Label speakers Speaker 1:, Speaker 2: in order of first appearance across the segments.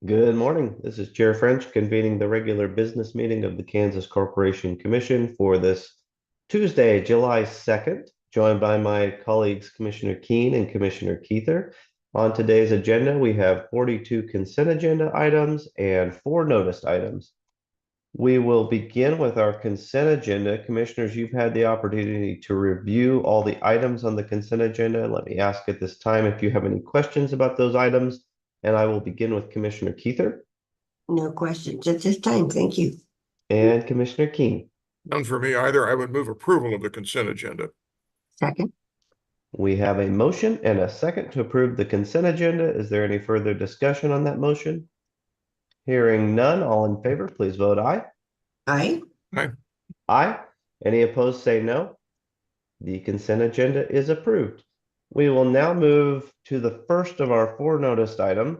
Speaker 1: Good morning. This is Chair French convening the regular business meeting of the Kansas Corporation Commission for this Tuesday, July 2nd, joined by my colleagues Commissioner Keene and Commissioner Keither. On today's agenda, we have 42 consent agenda items and 4 noticed items. We will begin with our consent agenda. Commissioners, you've had the opportunity to review all the items on the consent agenda. Let me ask at this time if you have any questions about those items, and I will begin with Commissioner Keither
Speaker 2: No questions at this time. Thank you.
Speaker 1: and Commissioner Keene.
Speaker 3: None for me either. I would move approval of the consent agenda.
Speaker 2: Second.
Speaker 1: We have a motion and a second to approve the consent agenda. Is there any further discussion on that motion? Hearing none, all in favor, please vote aye.
Speaker 2: Aye.
Speaker 3: Aye.
Speaker 1: Aye. Any opposed, say no. The consent agenda is approved. We will now move to the first of our 4 noticed items.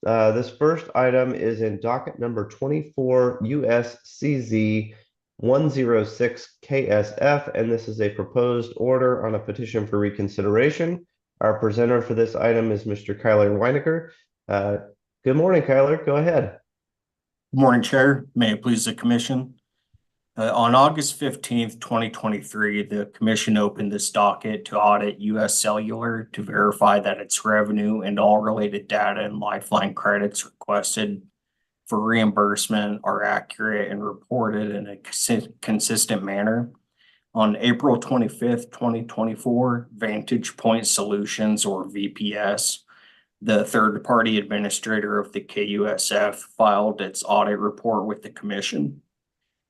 Speaker 1: This first item is in docket number 24 USCZ 106 KSF, and this is a proposed order on a petition for reconsideration. Our presenter for this item is Mr. Kyler Weinecker. Good morning, Kyler. Go ahead.
Speaker 4: Good morning, Chair. May it please the Commission. On August 15th, 2023, the Commission opened this docket to audit U.S. Cellular to verify that its revenue and all related data and lifeline credits requested for reimbursement are accurate and reported in a consistent manner. On April 25th, 2024, Vantage Point Solutions, or VPS, the third-party administrator of the KUSF, filed its audit report with the Commission.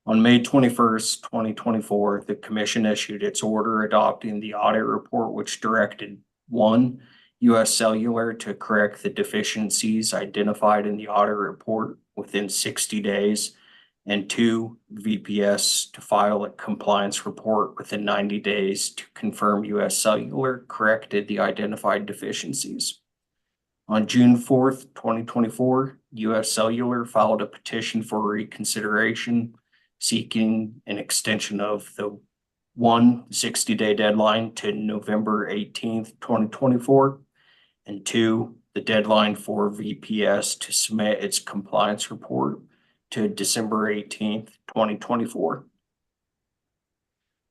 Speaker 4: On May 21st, 2024, the Commission issued its order adopting the audit report, which directed 1. U.S. Cellular to correct the deficiencies identified in the audit report within 60 days, and 2. VPS to file a compliance report within 90 days to confirm U.S. Cellular corrected the identified deficiencies. On June 4th, 2024, U.S. Cellular filed a petition for reconsideration seeking an extension of the 60-day deadline to November 18th, 2024, and 2, the deadline for VPS to submit its compliance report to December 18th, 2024.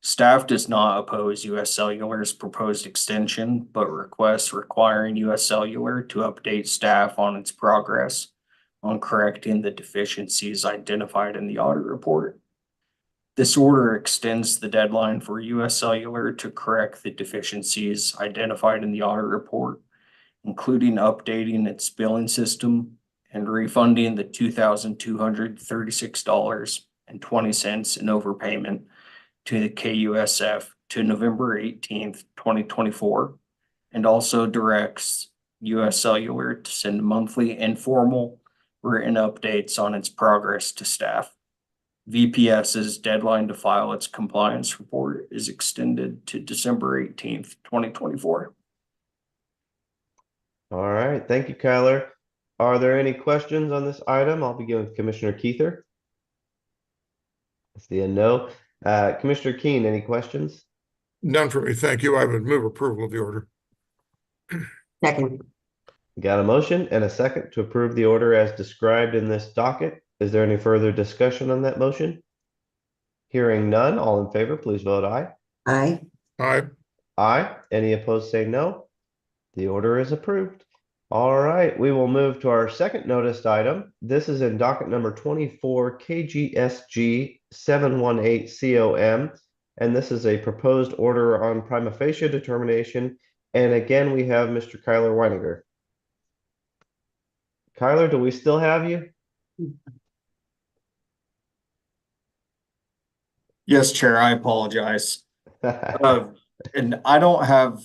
Speaker 4: Staff does not oppose U.S. Cellular's proposed extension, but requests requiring U.S. Cellular to update staff on its progress on correcting the deficiencies identified in the audit report. This order extends the deadline for U.S. Cellular to correct the deficiencies identified in the audit report, including updating its billing system and refunding the $2,236.20 in overpayment to the KUSF to November 18th, 2024, and also directs U.S. Cellular to send monthly informal written updates on its progress to staff. VPS's deadline to file its compliance report is extended to December 18th, 2024.
Speaker 1: All right. Thank you, Kyler. Are there any questions on this item? I'll begin with Commissioner Keither. I see a no. Commissioner Keene, any questions?
Speaker 3: None for me. Thank you. I would move approval of the order.
Speaker 2: Second.
Speaker 1: Got a motion and a second to approve the order as described in this docket. Is there any further discussion on that motion? Hearing none, all in favor, please vote aye.
Speaker 2: Aye.
Speaker 3: Aye.
Speaker 1: Aye. Any opposed, say no. The order is approved. All right, we will move to our second noticed item. This is in docket number 24 KGSG 718 COM, and this is a proposed order on prima facie determination. And again, we have Mr. Kyler Weinecker. Kyler, do we still have you?
Speaker 4: Yes, Chair, I apologize. And I don't have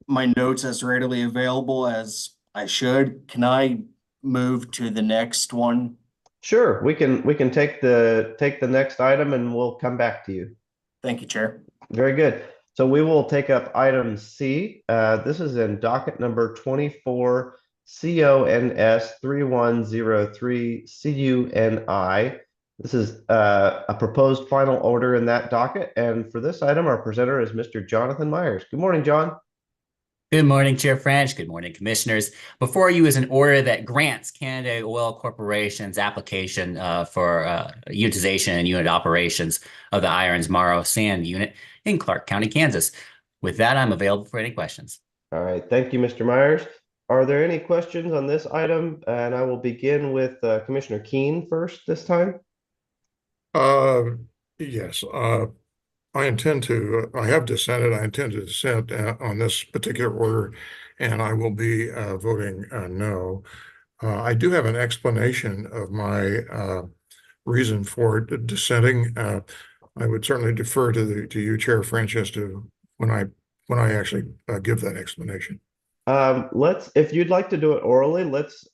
Speaker 4: my notes as readily available as I should. Can I move to the next one?
Speaker 1: Sure, we can take the next item and we'll come back to you.
Speaker 4: Thank you, Chair.
Speaker 1: Very good. So we will take up item C. This is in docket number 24 CONS 3103 CUNI. This is a proposed final order in that docket. And for this item, our presenter is Mr. Jonathan Myers. Good morning, John.
Speaker 5: Good morning, Chair French. Good morning, Commissioners. Before you is an order that grants Canada Oil Corporation's application for unitization and unit operations of the Irons Morrow Sand Unit in Clark County, Kansas. With that, I'm available for any questions.
Speaker 1: All right, thank you, Mr. Myers. Are there any questions on this item? And I will begin with Commissioner Keen first this time.
Speaker 3: Yes, I intend to, I have dissented, I intend to dissent on this particular order, and I will be voting no. I do have an explanation of my reason for dissenting. I would certainly defer to you, Chair French, as to when I actually give that explanation.
Speaker 1: If you'd like to do it orally, let's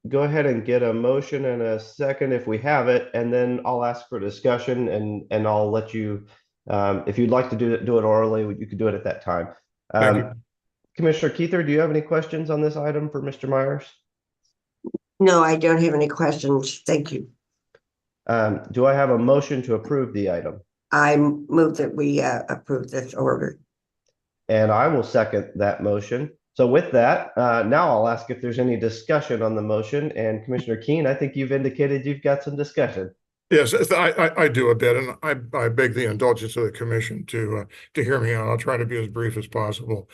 Speaker 1: go ahead and get a motion and a second if we have it, and then I'll ask for discussion and I'll let you, if you'd like to do it orally, you could do it at that time.
Speaker 3: Thank you.
Speaker 1: Commissioner Keither, do you have any questions on this item for Mr. Myers?
Speaker 2: No, I don't have any questions. Thank you.
Speaker 1: Do I have a motion to approve the item?
Speaker 2: I move that we approve this order.
Speaker 1: And I will second that motion. So with that, now I'll ask if there's any discussion on the motion. And Commissioner Keen, I think you've indicated you've got some discussion.
Speaker 3: Yes, I do a bit, and I beg the indulgence of the commission to hear me out. I'll try to be as brief as possible.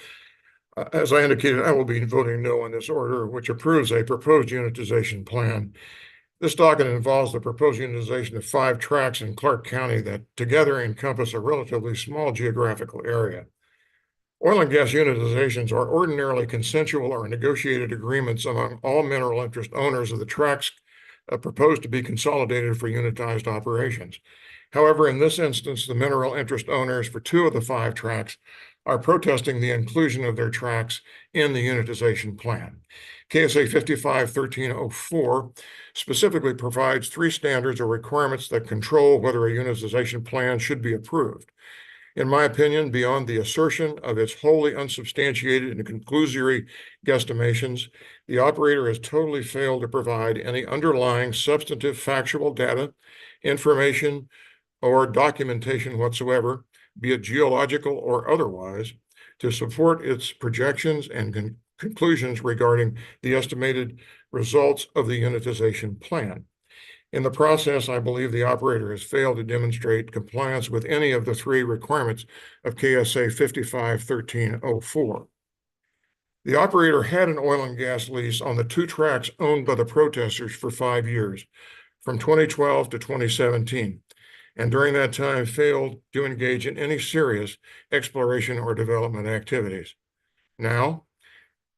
Speaker 3: As I indicated, I will be voting no on this order, which approves a proposed unitization plan. This document involves the proposed unitization of 5 tracts in Clark County that together encompass a relatively small geographical area. Oil and gas unitizations are ordinarily consensual or negotiated agreements among all mineral interest owners of the tracts proposed to be consolidated for unitized operations. However, in this instance, the mineral interest owners for 2 of the 5 tracts are protesting the inclusion of their tracts in the unitization plan. KSA 55-1304 specifically provides 3 standards or requirements that control whether a unitization plan should be approved. In my opinion, beyond the assertion of its wholly unsubstantiated and conclusory guesstimations, the operator has totally failed to provide any underlying substantive factual data, information, or documentation whatsoever, be it geological or otherwise, to support its projections and conclusions regarding the estimated results of the unitization plan. In the process, I believe the operator has failed to demonstrate compliance with any of the 3 requirements of KSA 55-1304. The operator had an oil and gas lease on the 2 tracts owned by the protesters for 5 years, from 2012 to 2017, and during that time failed to engage in any serious exploration or development activities. Now,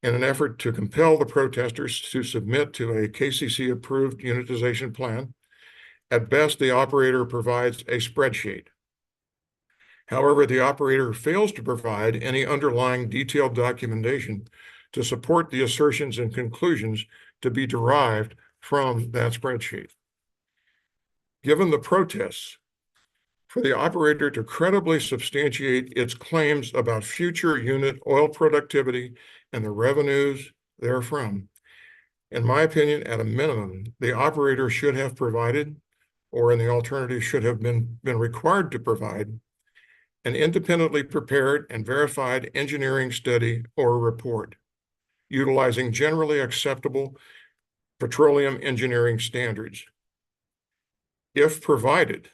Speaker 3: in an effort to compel the protesters to submit to a KCC-approved unitization plan, at best, the operator provides a spreadsheet. However, the operator fails to provide any underlying detailed documentation to support the assertions and conclusions to be derived from that spreadsheet. Given the protests, for the operator to credibly substantiate its claims about future unit oil productivity and the revenues therefrom, in my opinion, at a minimum, the operator should have provided, or in the alternative should have been required to provide, an independently prepared and verified engineering study or report, utilizing generally acceptable petroleum engineering standards. If provided,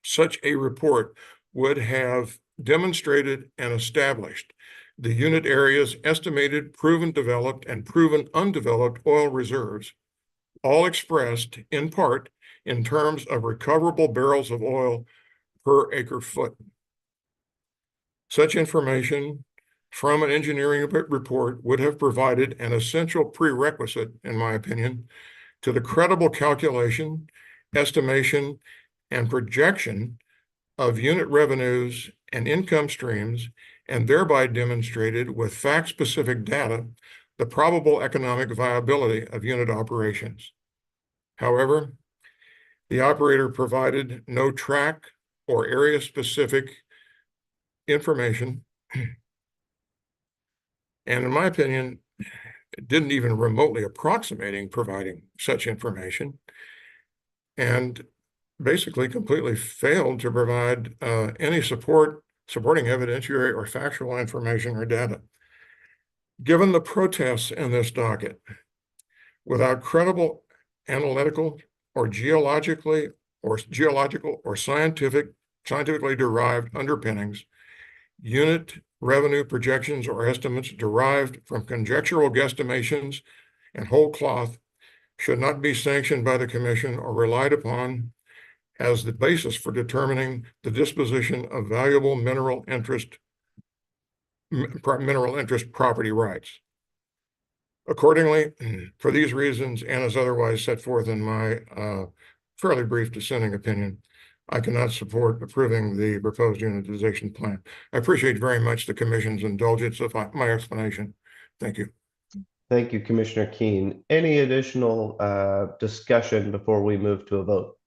Speaker 3: such a report would have demonstrated and established the unit area's estimated proven developed and proven undeveloped oil reserves, all expressed in part in terms of recoverable barrels of oil per acre foot. Such information from an engineering report would have provided an essential prerequisite, in my opinion, to the credible calculation, estimation, and projection of unit revenues and income streams, and thereby demonstrated with fact-specific data the probable economic viability of unit operations. However, the operator provided no track or area-specific information, and in my opinion, it didn't even remotely approximating providing such information, and basically completely failed to provide any support supporting evidentiary or factual information or data. Given the protests in this docket, without credible analytical or geological or scientifically derived underpinnings, unit revenue projections or estimates derived from conjectural guesstimations and whole cloth should not be sanctioned by the commission or relied upon as the basis for determining the disposition of valuable mineral interest property rights. Accordingly, for these reasons and as otherwise set forth in my fairly brief dissenting opinion, I cannot support approving the proposed unitization plan. I appreciate very much the commission's indulgence of my explanation. Thank you.
Speaker 1: Thank you, Commissioner Keen. Any additional discussion before we move to a vote?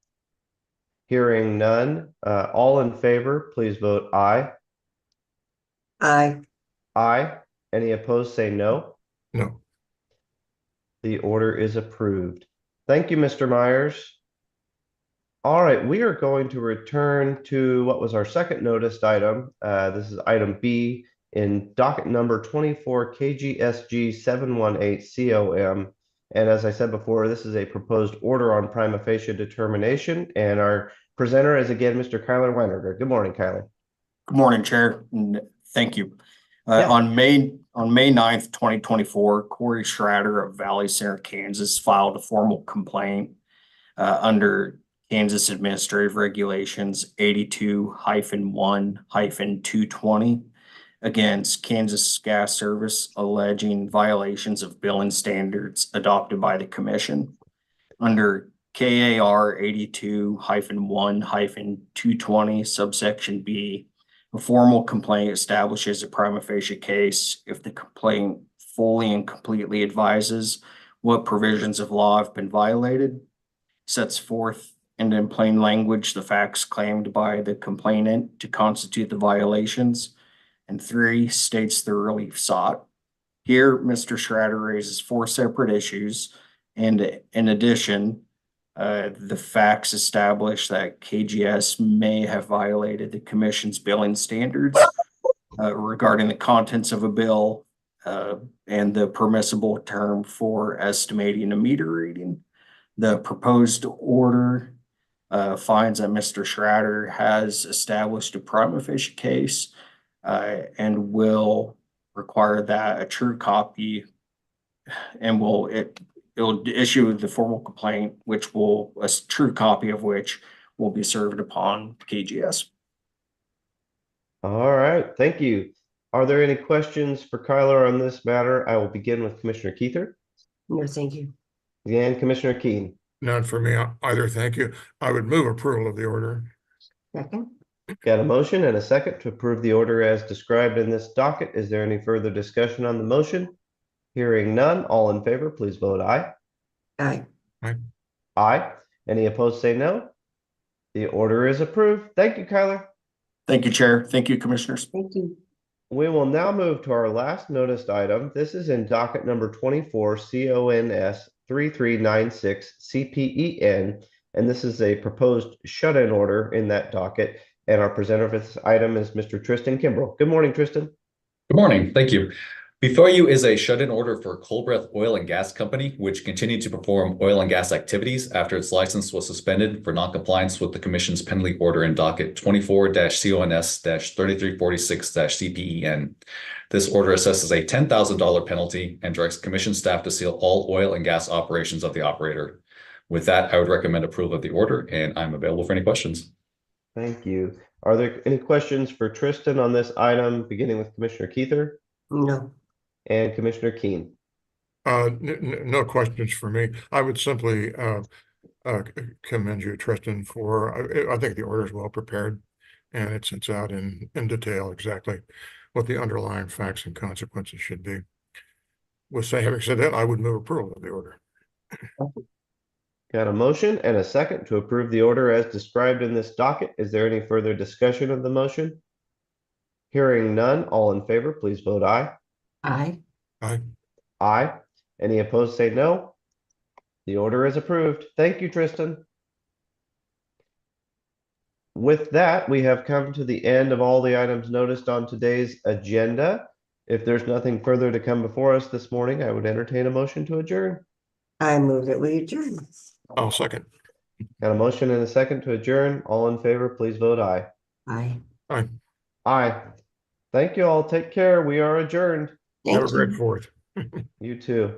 Speaker 1: Hearing none, all in favor, please vote aye.
Speaker 2: Aye.
Speaker 1: Aye. Any opposed, say no.
Speaker 3: No.
Speaker 1: The order is approved. Thank you, Mr. Myers. All right, we are going to return to what was our second noticed item. This is item B in docket number 24 KGSG 718 COM. And as I said before, this is a proposed order on prima facie determination. And our presenter is again Mr. Kyler Weinerger. Good morning, Kyler.
Speaker 4: Good morning, Chair, and thank you.
Speaker 1: Yeah.
Speaker 4: On May 9th, 2024, Corey Schrader of Valley Center, Kansas filed a formal complaint under Kansas Administrative Regulations 82-1-220 against Kansas Gas Service, alleging violations of billing standards adopted by the commission. Under KAR 82-1-220 subsection B, a formal complaint establishes a prima facie case if the complaint fully and completely advises what provisions of law have been violated, sets forth and in plain language the facts claimed by the complainant to constitute the violations, and 3, states the relief sought. Here, Mr. Schrader raises 4 separate issues, and in addition, the facts establish that KGS may have violated the commission's billing standards regarding the contents of a bill and the permissible term for estimating a meter reading. The proposed order finds that Mr. Schrader has established a prima facie case and will require that a true copy and it'll issue the formal complaint, which will, a true copy of which will be served upon KGS.
Speaker 1: All right, thank you. Are there any questions for Kyler on this matter? I will begin with Commissioner Keither.
Speaker 2: No, thank you.
Speaker 1: And Commissioner Keen.
Speaker 3: None for me either. Thank you. I would move approval of the order.
Speaker 2: Second.
Speaker 1: Got a motion and a second to approve the order as described in this docket. Is there any further discussion on the motion? Hearing none, all in favor, please vote aye.
Speaker 2: Aye.
Speaker 1: Aye. Any opposed, say no. The order is approved. Thank you, Kyler.
Speaker 4: Thank you, Chair. Thank you, Commissioners.
Speaker 2: Thank you.
Speaker 1: We will now move to our last noticed item. This is in docket number 24 CONS 3396 CPEN, and this is a proposed shut-in order in that docket. And our presenter for this item is Mr. Tristan Kimbrell. Good morning, Tristan.
Speaker 6: Good morning. Thank you. Before you is a shut-in order for Coldbreath Oil and Gas Company, which continued to perform oil and gas activities after its license was suspended for noncompliance with the Commission's penalty order in docket 24-CONS-3346-CPEN. This order assesses a $10,000 penalty and directs Commission staff to seal all oil and gas operations of the operator. With that, I would recommend approval of the order, and I'm available for any questions.
Speaker 1: Thank you. Are there any questions for Tristan on this item, beginning with Commissioner Keither
Speaker 2: No.
Speaker 1: and Commissioner Keen?
Speaker 3: No questions for me. I would simply commend you, Tristan, for, I think the order is well prepared and it sets out in detail exactly what the underlying facts and consequences should be. Having said that, I would move approval of the order.
Speaker 1: Got a motion and a second to approve the order as described in this docket. Is there any further discussion of the motion? Hearing none, all in favor, please vote aye.
Speaker 2: Aye.
Speaker 3: Aye.
Speaker 1: Aye. Any opposed, say no. The order is approved. Thank you, Tristan. with that, we have come to the end of all the items noticed on today's agenda. If there's nothing further to come before us this morning, I would entertain a motion to adjourn.
Speaker 2: I move that we adjourn.
Speaker 3: I'll second.
Speaker 1: Got a motion and a second to adjourn. All in favor, please vote aye.
Speaker 2: Aye.
Speaker 3: Aye.
Speaker 1: Aye. Thank you all. Take care. We are adjourned.
Speaker 3: Have a
Speaker 2: Thank
Speaker 3: great
Speaker 2: you.
Speaker 3: fourth.
Speaker 1: You too.